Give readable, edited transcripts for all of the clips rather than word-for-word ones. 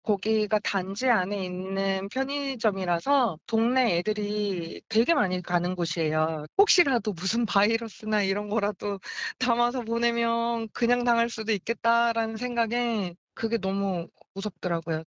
거기가 단지 안에 있는 편의점이라서 동네 애들이 되게 많이 가는 곳이에요. 혹시라도 무슨 바이러스나 이런 거라도 담아서 보내면 그냥 당할 수도 있겠다라는 생각에 그게 너무 무섭더라고요.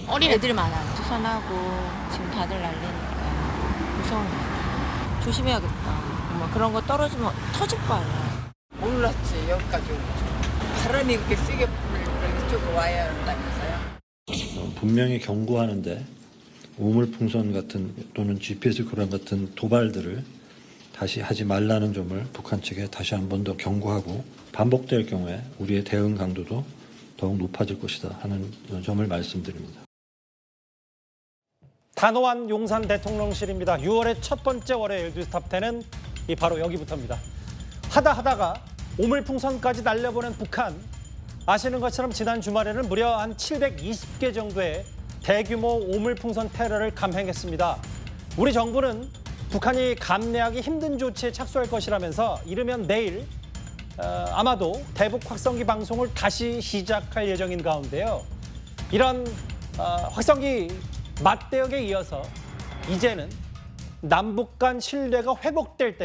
어린 애들이 많아요. 투선하고 지금 다들 난리니까 무서운 거 같아요. 조심해야겠다. 정말 그런 거 떨어지면 터질 거 아니야. 몰랐지 여기까지 오지. 바람이 그렇게 세게 불면 이쪽으로 와야 한다면서요. 분명히 경고하는데 우물풍선 같은 또는 GPS 교란 같은 도발들을 다시 하지 말라는 점을 북한 측에 다시 한 번 더 경고하고 반복될 경우에 우리의 대응 강도도 더욱 높아질 것이다 하는 점을 말씀드립니다. 단호한 용산 대통령실입니다. 6월의 첫 번째 월요일 뉴스탑10은 바로 여기부터입니다. 하다가 오물풍선까지 날려보낸 북한. 아시는 것처럼 지난 주말에는 무려 한 720개 정도의 대규모 오물풍선 테러를 감행했습니다. 우리 정부는 북한이 감내하기 힘든 조치에 착수할 것이라면서 이르면 내일 아마도 대북 확성기 방송을 다시 시작할 예정인 가운데요. 이런 확성기 맞대응에 이어서 이제는 남북 간 신뢰가 회복될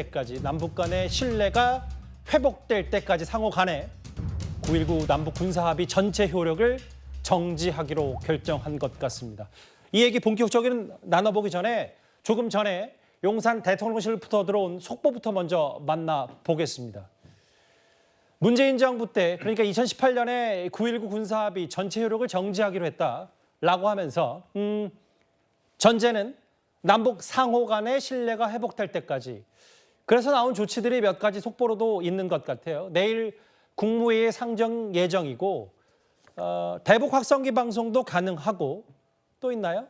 때까지 상호 간에 9.19 남북 군사합의 전체 효력을 정지하기로 결정한 것 같습니다. 이 얘기 본격적으로 나눠보기 전에 조금 전에 용산 대통령실부터 들어온 속보부터 먼저 만나보겠습니다. 문재인 정부 때 그러니까 2018년에 9.19 군사합의 전체 효력을 정지하기로 했다라고 하면서 전제는 남북 상호 간의 신뢰가 회복될 때까지. 그래서 나온 조치들이 몇 가지 속보로도 있는 것 같아요. 내일 국무회의 상정 예정이고 대북 확성기 방송도 가능하고 또 있나요?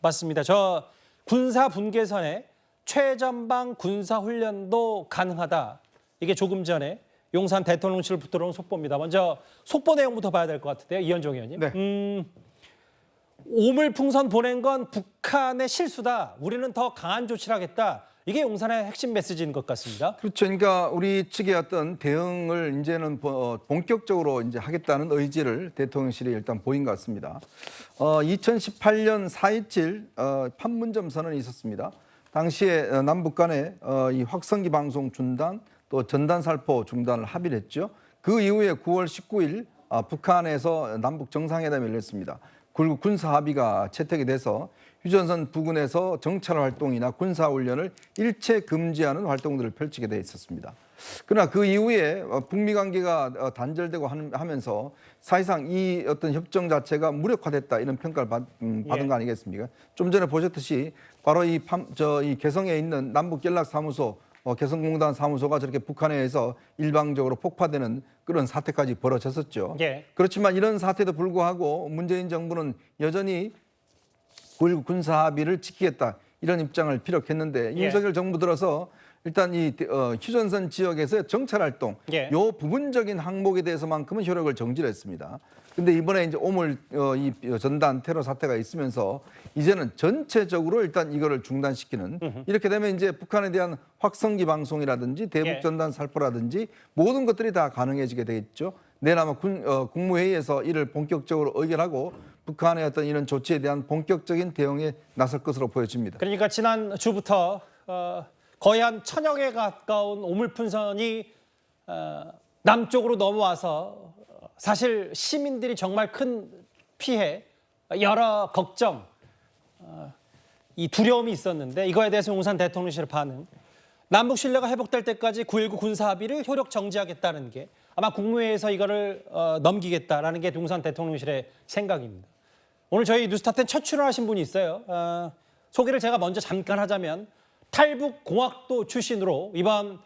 맞습니다. 저 군사 분계선에 최전방 군사훈련도 가능하다. 이게 조금 전에 용산 대통령실부터 들어온 속보입니다. 먼저 속보 내용부터 봐야 될 것 같은데요. 이현종 의원님. 네. 오물풍선 보낸 건 북한의 실수다. 우리는 더 강한 조치를 하겠다. 이게 용산의 핵심 메시지인 것 같습니다. 그렇죠. 그러니까 우리 측의 어떤 대응을 이제는 본격적으로 이제 하겠다는 의지를 대통령실이 일단 보인 것 같습니다. 2018년 4.27 판문점 선언이 있었습니다. 당시에 남북 간에 이 확성기 방송 중단 또 전단 살포 중단을 합의를 했죠. 그 이후에 9월 19일 북한에서 남북 정상회담이 열렸습니다. 그리고 군사 합의가 채택이 돼서 휴전선 부근에서 정찰 활동이나 군사 훈련을 일체 금지하는 활동들을 펼치게 돼 있었습니다. 그러나 그 이후에 북미 관계가 단절되고 하면서 사실상 이 어떤 협정 자체가 무력화됐다 이런 평가를 받은 거 아니겠습니까? 좀 전에 보셨듯이 바로 이 개성에 있는 남북연락사무소 개성공단 사무소가 저렇게 북한에 의해서 일방적으로 폭파되는 그런 사태까지 벌어졌었죠. 그렇지만 이런 사태도 불구하고 문재인 정부는 여전히 9.19 군사합의를 지키겠다 이런 입장을 피력했는데 윤석열 정부 들어서 일단 이 휴전선 지역에서의 정찰 활동 요 부분적인 항목에 대해서만큼은 효력을 정지를 했습니다. 근데 이번에 이제 오물 이 전단 테러 사태가 있으면서 이제는 전체적으로 일단 이거를 중단시키는 이렇게 되면 이제 북한에 대한 확성기 방송이라든지 대북 전단 살포라든지 모든 것들이 다 가능해지게 되겠죠. 내일 아마 국무회의에서 이를 본격적으로 의결하고 북한의 어떤 이런 조치에 대한 본격적인 대응에 나설 것으로 보여집니다. 그러니까 지난 주부터 거의 한 1000여 개 가까운 오물풍선이 남쪽으로 넘어와서 사실 시민들이 정말 큰 피해, 여러 걱정, 이 두려움이 있었는데 이거에 대해서 용산 대통령실의 반응. 남북 신뢰가 회복될 때까지 9.19 군사합의를 효력 정지하겠다는 게 아마 국무회의에서 이거를 넘기겠다라는 게 용산 대통령실의 생각입니다. 오늘 저희 뉴스탑10 첫 출연하신 분이 있어요. 소개를 제가 먼저 잠깐 하자면 탈북공학도 출신으로 이번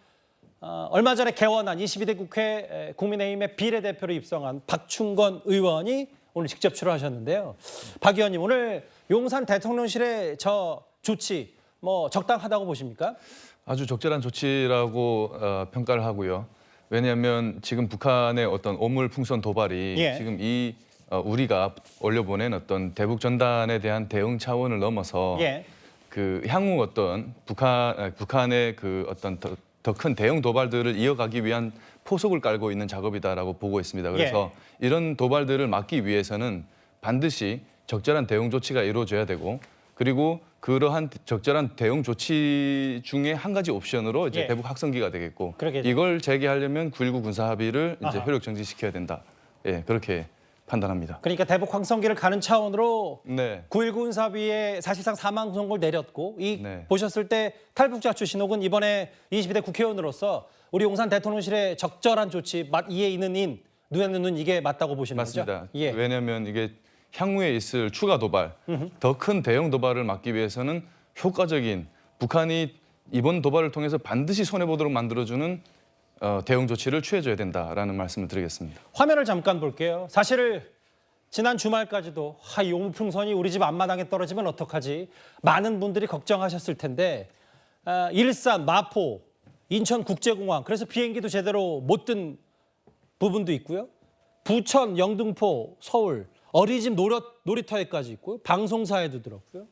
얼마 전에 개원한 22대 국회 국민의힘의 비례대표로 입성한 박충건 의원이 오늘 직접 출연하셨는데요. 박 의원님, 오늘 용산 대통령실의 저 조치 뭐 적당하다고 보십니까? 아주 적절한 조치라고 평가를 하고요. 왜냐하면 지금 북한의 어떤 오물풍선 도발이 지금 우리가 올려보낸 어떤 대북 전단에 대한 대응 차원을 넘어서 그 향후 어떤 북한의 그 어떤 더 큰 대응 도발들을 이어가기 위한 포석을 깔고 있는 작업이다라고 보고 있습니다. 그래서 이런 도발들을 막기 위해서는 반드시 적절한 대응 조치가 이루어져야 되고 그리고 그러한 적절한 대응 조치 중에 한 가지 옵션으로 이제 예. 대북 확성기가 되겠고 그러겠죠. 이걸 재개하려면 9.19 군사 합의를 이제 아하. 효력 정지시켜야 된다. 예, 그렇게 판단합니다. 그러니까 대북 확성기를 가는 차원으로 네. 9.19 군사합의에 사실상 사망 선고를 내렸고 네. 보셨을 때 탈북자 출신혹은 이번에 22대 국회의원으로서 우리 용산 대통령실의 적절한 조치, 이에 있는 인, 눈에 넣는 눈 이게 맞다고 보시는 맞습니다. 거죠? 예. 왜냐하면 이게 향후에 있을 추가 도발, 더 큰 대형 도발을 막기 위해서는 효과적인 북한이 이번 도발을 통해서 반드시 손해보도록 만들어주는 대응 조치를 취해줘야 된다라는 말씀을 드리겠습니다. 화면을 잠깐 볼게요. 사실 지난 주말까지도 이 오물풍선이 우리 집 앞마당에 떨어지면 어떡하지? 많은 분들이 걱정하셨을 텐데 일산, 마포, 인천국제공항 그래서 비행기도 제대로 못 뜬 부분도 있고요. 부천, 영등포, 서울, 어린이집 놀이터에까지 있고요. 방송사에도 들었고요.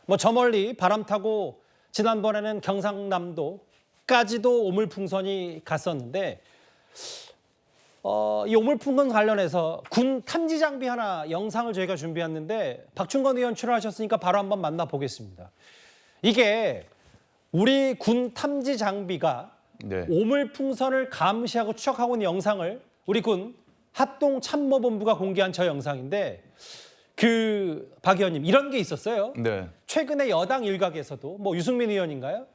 뭐 저 멀리 바람 타고 지난번에는 경상남도까지도 오물풍선이 갔었는데 이 오물풍선 관련해서 군 탐지 장비 하나 영상을 저희가 준비했는데 박충건 의원 출연하셨으니까 바로 한번 만나보겠습니다. 이게 우리 군 탐지 장비가 네. 오물풍선을 감시하고 추적하고 있는 영상을 우리 군 합동참모본부가 공개한 저 영상인데 박 의원님 이런 게 있었어요. 네. 최근에 여당 일각에서도 뭐 유승민 의원인가요?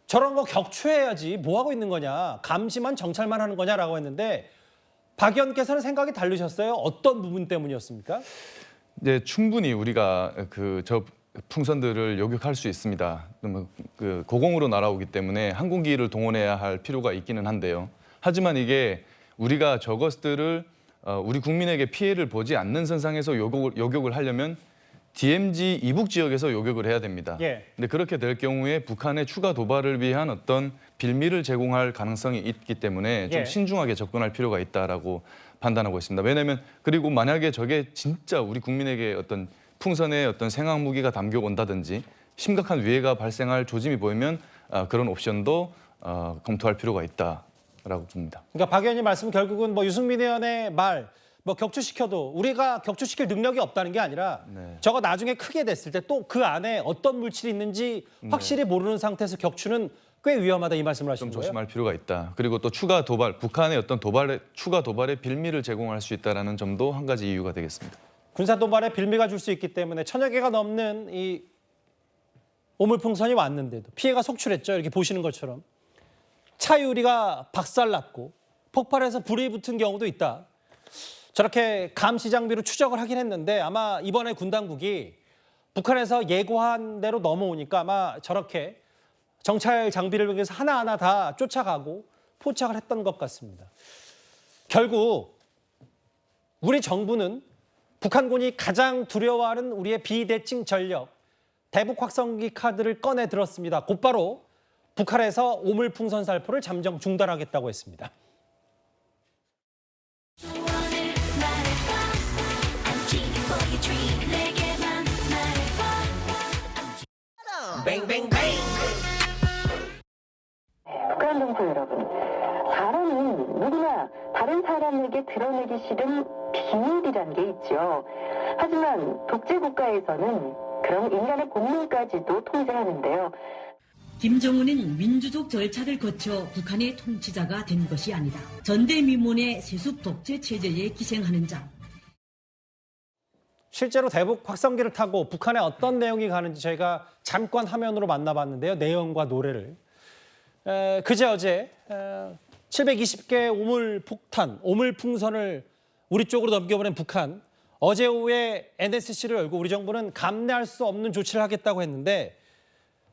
저런 거 격추해야지 뭐 하고 있는 거냐. 감시만 정찰만 하는 거냐라고 했는데 박 의원께서는 생각이 다르셨어요. 어떤 부분 때문이었습니까? 이제 충분히 우리가 저 풍선들을 요격할 수 있습니다. 고공으로 날아오기 때문에 항공기를 동원해야 할 필요가 있기는 한데요. 하지만 이게 우리가 저것들을 우리 국민에게 피해를 보지 않는 선상에서 요격을 하려면 DMZ 이북 지역에서 요격을 해야 됩니다. 예. 근데 그렇게 될 경우에 북한의 추가 도발을 위한 어떤 빌미를 제공할 가능성이 있기 때문에 좀 예. 신중하게 접근할 필요가 있다라고 판단하고 있습니다. 왜냐하면 그리고 만약에 저게 진짜 우리 국민에게 어떤 풍선에 어떤 생학 무기가 담겨 온다든지 심각한 위해가 발생할 조짐이 보이면 그런 옵션도 검토할 필요가 있다라고 봅니다. 그러니까 박 의원님 말씀은 결국은 뭐 유승민 의원의 말 뭐 격추시켜도 우리가 격추시킬 능력이 없다는 게 아니라 네. 저거 나중에 크게 됐을 때 또 그 안에 어떤 물질이 있는지 확실히 모르는 상태에서 격추는 꽤 위험하다 이 말씀을 하시는 좀 거예요? 조심할 필요가 있다. 그리고 또 추가 도발, 북한의 어떤 추가 도발의 빌미를 제공할 수 있다는 점도 한 가지 이유가 되겠습니다. 군사 도발에 빌미가 줄 수 있기 때문에 1000여 개가 넘는 이 오물풍선이 왔는데도 피해가 속출했죠. 이렇게 보시는 것처럼 차 유리가 박살났고 폭발해서 불이 붙은 경우도 있다. 저렇게 감시 장비로 추적을 하긴 했는데 아마 이번에 군 당국이 북한에서 예고한 대로 넘어오니까 아마 저렇게 정찰 장비를 이용해서 하나하나 다 쫓아가고 포착을 했던 것 같습니다. 결국 우리 정부는 북한군이 가장 두려워하는 우리의 비대칭 전력, 대북 확성기 카드를 꺼내 들었습니다. 곧바로 북한에서 오물풍선 살포를 잠정 중단하겠다고 했습니다. 북한 동포 여러분, 사람은 누구나 다른 사람에게 드러내기 싫은 비밀이란 게 있죠. 하지만 독재 국가에서는 그런 인간의 본능까지도 통제하는데요. 김정은은 민주적 절차를 거쳐 북한의 통치자가 된 것이 아니다. 전대미문의 세습 독재 체제에 기생하는 자. 실제로 대북 확성기를 타고 북한에 어떤 내용이 가는지 저희가 잠깐 화면으로 만나봤는데요. 내용과 노래를. 그제 어제 720개 오물풍선을 우리 쪽으로 넘겨보낸 북한. 어제 오후에 NSC를 열고 우리 정부는 감내할 수 없는 조치를 하겠다고 했는데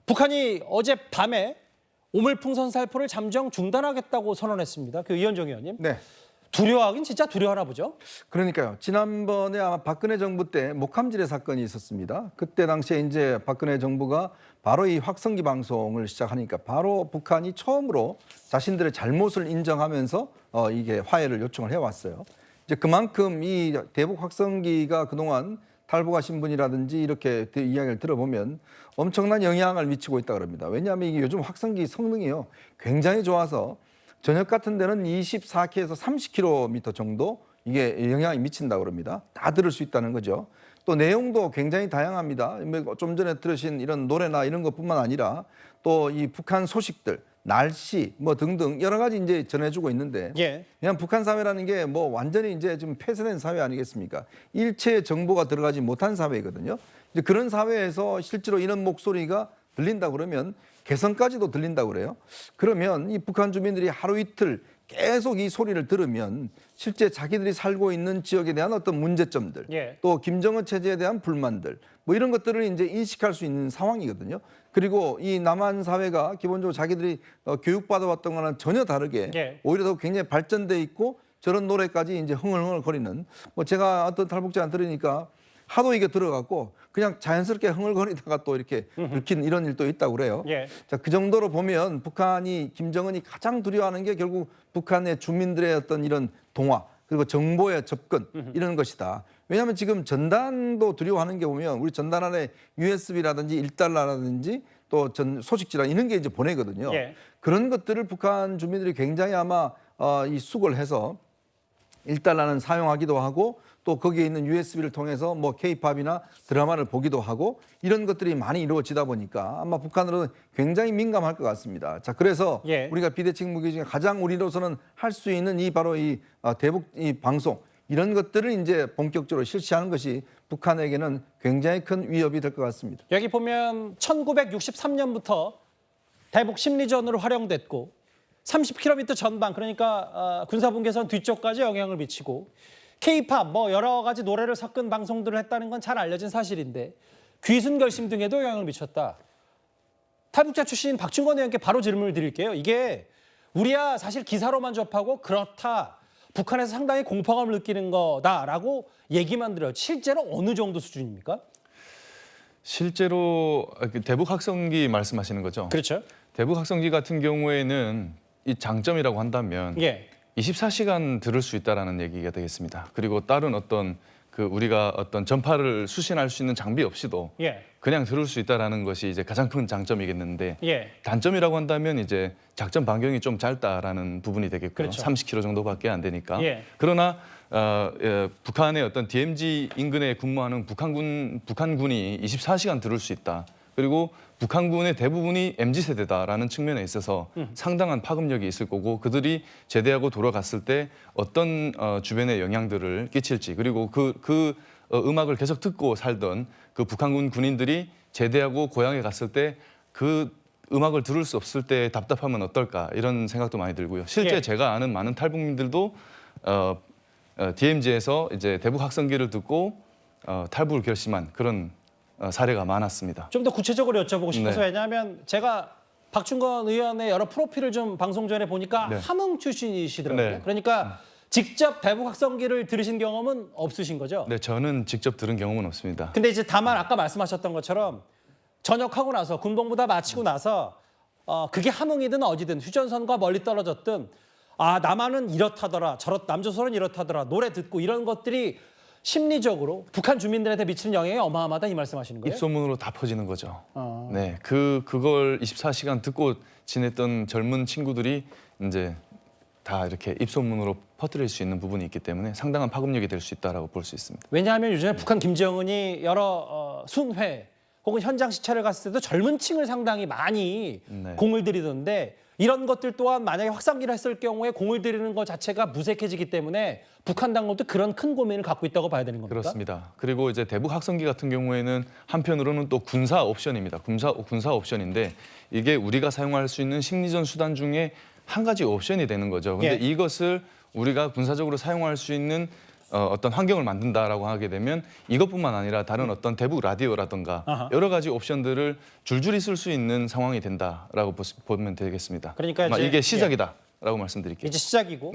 북한이 어젯밤에 오물풍선 살포를 잠정 중단하겠다고 선언했습니다. 그 이현정 의원님. 네. 두려워하긴 진짜 두려워하나 보죠? 그러니까요. 지난번에 아마 박근혜 정부 때 목함질의 사건이 있었습니다. 그때 당시에 이제 박근혜 정부가 바로 이 확성기 방송을 시작하니까 바로 북한이 처음으로 자신들의 잘못을 인정하면서 이게 화해를 요청을 해왔어요. 이제 그만큼 이 대북 확성기가 그동안 탈북하신 분이라든지 이렇게 이야기를 들어보면 엄청난 영향을 미치고 있다 그럽니다. 왜냐하면 이게 요즘 확성기 성능이요 굉장히 좋아서 저녁 같은 데는 24km에서 30km 정도 이게 영향이 미친다고 그럽니다. 다 들을 수 있다는 거죠. 또 내용도 굉장히 다양합니다. 좀 전에 들으신 이런 노래나 이런 것뿐만 아니라 또 이 북한 소식들, 날씨 뭐 등등 여러 가지 이제 전해주고 있는데 그냥 북한 사회라는 게 뭐 완전히 이제 좀 폐쇄된 사회 아니겠습니까? 일체의 정보가 들어가지 못한 사회거든요. 이제 그런 사회에서 실제로 이런 목소리가 들린다 그러면 개성까지도 들린다 그래요. 그러면 이 북한 주민들이 하루 이틀 계속 이 소리를 들으면 실제 자기들이 살고 있는 지역에 대한 어떤 문제점들, 또 김정은 체제에 대한 불만들, 뭐 이런 것들을 이제 인식할 수 있는 상황이거든요. 그리고 이 남한 사회가 기본적으로 자기들이 교육받아왔던 거랑 전혀 다르게 오히려 더 굉장히 발전돼 있고 저런 노래까지 이제 흥얼흥얼거리는 뭐 제가 어떤 탈북자 들으니까 하도 이게 들어갔고 그냥 자연스럽게 흥얼거리다가 또 이렇게 들킨 이런 일도 있다고 그래요. 자, 그 정도로 보면 북한이 김정은이 가장 두려워하는 게 결국 북한의 주민들의 어떤 이런 동화 그리고 정보의 접근 이런 것이다. 왜냐하면 지금 전단도 두려워하는 게 보면 우리 전단 안에 USB라든지 1달러라든지 또 소식지라 이런 게 이제 보내거든요. 그런 것들을 북한 주민들이 굉장히 아마 이 숙을 해서 1달러는 사용하기도 하고 또 거기에 있는 USB를 통해서 뭐 K-팝이나 드라마를 보기도 하고 이런 것들이 많이 이루어지다 보니까 아마 북한으로는 굉장히 민감할 것 같습니다. 자, 그래서 우리가 비대칭 무기 중에 가장 우리로서는 할 수 있는 이 바로 이 대북 이 방송 이런 것들을 이제 본격적으로 실시하는 것이 북한에게는 굉장히 큰 위협이 될 것 같습니다. 여기 보면 1963년부터 대북 심리전으로 활용됐고 30km 전방 그러니까 군사분계선 뒤쪽까지 영향을 미치고 K-팝 뭐 여러 가지 노래를 섞은 방송들을 했다는 건 잘 알려진 사실인데 귀순 결심 등에도 영향을 미쳤다. 탈북자 출신인 박준권 의원께 바로 질문을 드릴게요. 이게 우리야 사실 기사로만 접하고 그렇다. 북한에서 상당히 공포감을 느끼는 거다라고 얘기만 들어요. 실제로 어느 정도 수준입니까? 실제로 대북 학성기 말씀하시는 거죠? 그렇죠. 대북 학성기 같은 경우에는 이 장점이라고 한다면 24시간 들을 수 있다라는 얘기가 되겠습니다. 그리고 다른 어떤 우리가 어떤 전파를 수신할 수 있는 장비 없이도 그냥 들을 수 있다라는 것이 이제 가장 큰 장점이겠는데 단점이라고 한다면 이제 작전 반경이 좀 짧다라는 부분이 되겠고요. 그렇죠. 30km 정도밖에 안 되니까. 그러나 북한의 어떤 DMZ 인근에 근무하는 북한군이 24시간 들을 수 있다. 그리고 북한군의 대부분이 MZ세대다라는 측면에 있어서 상당한 파급력이 있을 거고 그들이 제대하고 돌아갔을 때 어떤 주변의 영향들을 끼칠지 그리고 음악을 계속 듣고 살던 그 북한군 군인들이 제대하고 고향에 갔을 때 그 음악을 들을 수 없을 때 답답하면 어떨까 이런 생각도 많이 들고요. 실제 제가 아는 많은 탈북민들도 DMZ에서 이제 대북 학성기를 듣고 탈북을 결심한 그런 사례가 많았습니다. 좀 더 구체적으로 여쭤보고 싶어서 왜냐하면 제가 박준권 의원의 여러 프로필을 좀 방송 전에 보니까 함흥 출신이시더라고요. 그러니까 직접 대북 학성기를 들으신 경험은 없으신 거죠? 네, 저는 직접 들은 경험은 없습니다. 근데 이제 다만 아까 말씀하셨던 것처럼 전역하고 나서 군복무 다 마치고 나서 그게 함흥이든 어디든 휴전선과 멀리 떨어졌든 아 남한은 이렇다더라 남조선은 이렇다더라 노래 듣고 이런 것들이 심리적으로 북한 주민들한테 미치는 영향이 어마어마하다 이 말씀하시는 거예요? 입소문으로 다 퍼지는 거죠. 네, 그걸 24시간 듣고 지냈던 젊은 친구들이 이제 다 이렇게 입소문으로 퍼뜨릴 수 있는 부분이 있기 때문에 상당한 파급력이 될 수 있다라고 볼 수 있습니다. 왜냐하면 요즘에 북한 김정은이 여러 순회 혹은 현장 시찰을 갔을 때도 젊은 층을 상당히 많이 공을 들이던데 이런 것들 또한 만약에 확산기를 했을 경우에 공을 들이는 것 자체가 무색해지기 때문에 북한 당국도 그런 큰 고민을 갖고 있다고 봐야 되는 겁니까? 그렇습니다. 그리고 이제 대북 학성기 같은 경우에는 한편으로는 또 군사 옵션입니다. 군사 옵션인데 이게 우리가 사용할 수 있는 심리전 수단 중에 한 가지 옵션이 되는 거죠. 근데 이것을 우리가 군사적으로 사용할 수 있는 어떤 환경을 만든다라고 하게 되면 이것뿐만 아니라 다른 어떤 대북 라디오라든가 여러 가지 옵션들을 줄줄이 쓸 수 있는 상황이 된다라고 보면 되겠습니다. 그러니까 이제, 이게 시작이다라고 말씀드릴게요. 이제 시작이고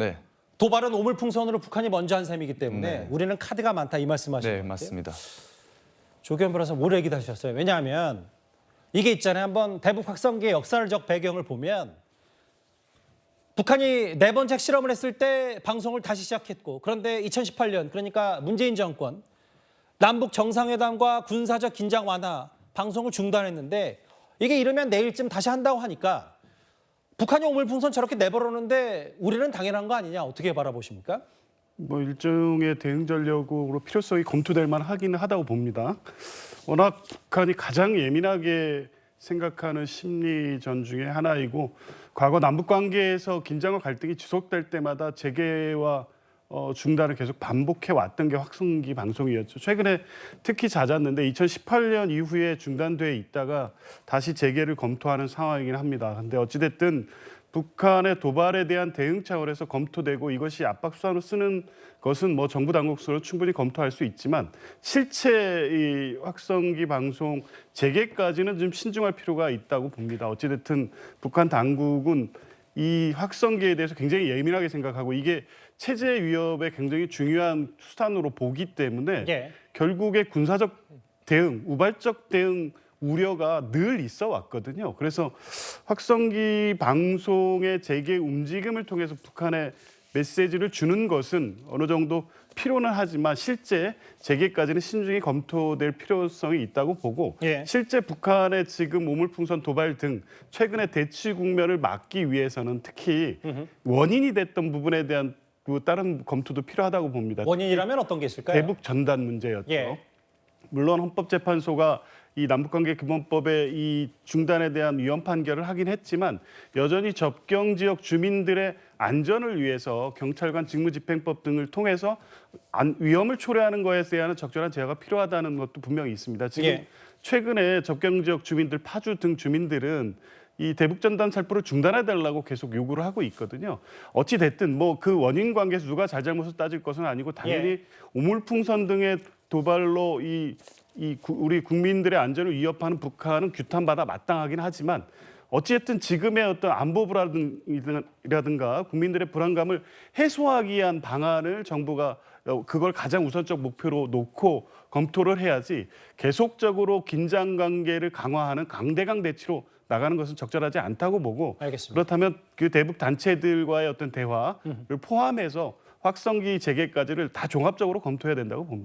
도발은 오물풍선으로 북한이 먼저 한 셈이기 때문에 우리는 카드가 많다 이 말씀하시는 거예요? 네, 맞습니다. 조규현 변호사 뭘 얘기도 하셨어요? 왜냐하면 이게 있잖아요. 한번 대북 확성기의 역사적 배경을 보면 북한이 4번째 실험을 했을 때 방송을 다시 시작했고 그런데 2018년 그러니까 문재인 정권 남북 정상회담과 군사적 긴장 완화 방송을 중단했는데 이게 이러면 내일쯤 다시 한다고 하니까 북한이 오물풍선 저렇게 내버려놓는데 우리는 당연한 거 아니냐 어떻게 바라보십니까? 뭐 일종의 대응 전략으로 필요성이 검토될 만하기는 하다고 봅니다. 워낙 북한이 가장 예민하게 생각하는 심리전 중에 하나이고 과거 남북 관계에서 긴장과 갈등이 지속될 때마다 재개와 중단을 계속 반복해 왔던 게 확성기 방송이었죠. 최근에 특히 잦았는데 2018년 이후에 중단돼 있다가 다시 재개를 검토하는 상황이긴 합니다. 근데 어찌됐든 북한의 도발에 대한 대응 차원에서 검토되고 이것이 압박 수단으로 쓰는 것은 뭐 정부 당국으로 충분히 검토할 수 있지만 실체 이 확성기 방송 재개까지는 좀 신중할 필요가 있다고 봅니다. 어찌됐든 북한 당국은 이 확성기에 대해서 굉장히 예민하게 생각하고 이게 체제 위협에 굉장히 중요한 수단으로 보기 때문에 결국에 군사적 대응, 우발적 대응 우려가 늘 있어 왔거든요. 그래서 확성기 방송의 재개 움직임을 통해서 북한에 메시지를 주는 것은 어느 정도 필요는 하지만 실제 재개까지는 신중히 검토될 필요성이 있다고 보고 실제 북한의 지금 우물풍선 도발 등 최근의 대치 국면을 막기 위해서는 특히 원인이 됐던 부분에 대한 다른 검토도 필요하다고 봅니다. 원인이라면 어떤 게 있을까요? 대북 전단 문제였죠. 물론 헌법재판소가 이 남북관계기본법의 이 중단에 대한 위헌 판결을 하긴 했지만 여전히 접경 지역 주민들의 안전을 위해서 경찰관 직무집행법 등을 통해서 위험을 초래하는 것에 대한 적절한 제어가 필요하다는 것도 분명히 있습니다. 지금 최근에 접경 지역 주민들, 파주 등 주민들은 이 대북전단 살포를 중단해달라고 계속 요구를 하고 있거든요. 어찌 됐든 뭐 그 원인 관계에서 누가 잘잘못을 따질 것은 아니고 당연히 우물풍선 등의 도발로 우리 국민들의 안전을 위협하는 북한은 규탄받아 마땅하긴 하지만 어찌됐든 지금의 어떤 안보 불안이라든가 국민들의 불안감을 해소하기 위한 방안을 정부가 그걸 가장 우선적 목표로 놓고 검토를 해야지 계속적으로 긴장 관계를 강화하는 강대강 대치로 나가는 것은 적절하지 않다고 보고 그렇다면 그 대북 단체들과의 어떤 대화를 포함해서 확성기 재개까지를 다 종합적으로 검토해야 된다고 봅니다.